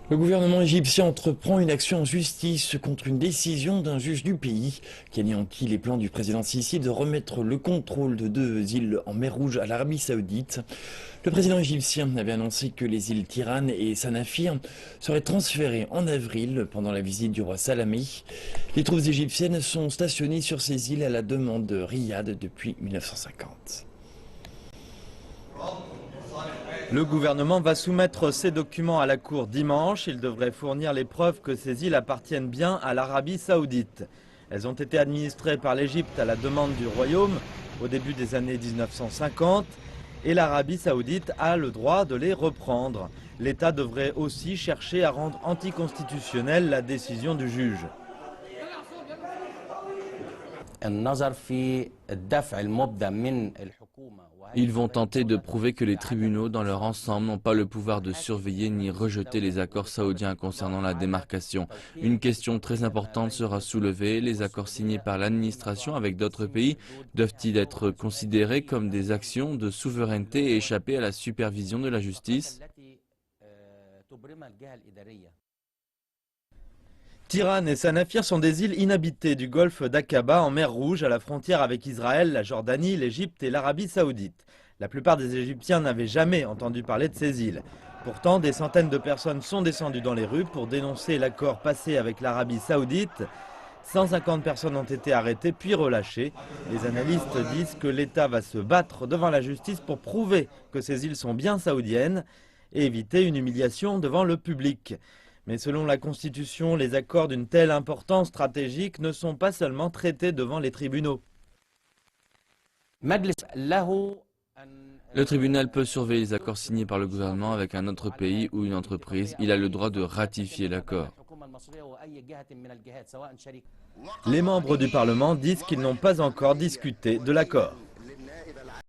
Le gouvernement égyptien entreprend une action en justice contre une décision d'un juge du pays qui anéantit les plans du président Sisi de remettre le contrôle de deux îles en mer Rouge à l'Arabie Saoudite. Le président égyptien avait annoncé que les îles Tiran et Sanafir seraient transférées en avril pendant la visite du roi Salamé. Les troupes égyptiennes sont stationnées sur ces îles à la demande de Riyad depuis 1950. Le gouvernement va soumettre ces documents à la Cour dimanche. Il devrait fournir les preuves que ces îles appartiennent bien à l'Arabie Saoudite. Elles ont été administrées par l'Égypte à la demande du royaume au début des années 1950 et l'Arabie Saoudite a le droit de les reprendre. L'État devrait aussi chercher à rendre anticonstitutionnelle la décision du juge. Ils vont tenter de prouver que les tribunaux dans leur ensemble n'ont pas le pouvoir de surveiller ni rejeter les accords saoudiens concernant la démarcation. Une question très importante sera soulevée. Les accords signés par l'administration avec d'autres pays doivent-ils être considérés comme des actions de souveraineté et échapper à la supervision de la justice? Tiran et Sanafir sont des îles inhabitées du golfe d'Aqaba en mer Rouge à la frontière avec Israël, la Jordanie, l'Égypte et l'Arabie Saoudite. La plupart des Égyptiens n'avaient jamais entendu parler de ces îles. Pourtant, des centaines de personnes sont descendues dans les rues pour dénoncer l'accord passé avec l'Arabie Saoudite. 150 personnes ont été arrêtées puis relâchées. Les analystes disent que l'État va se battre devant la justice pour prouver que ces îles sont bien saoudiennes et éviter une humiliation devant le public. Mais selon la Constitution, les accords d'une telle importance stratégique ne sont pas seulement traités devant les tribunaux. Le tribunal peut surveiller les accords signés par le gouvernement avec un autre pays ou une entreprise. Il a le droit de ratifier l'accord. Les membres du Parlement disent qu'ils n'ont pas encore discuté de l'accord.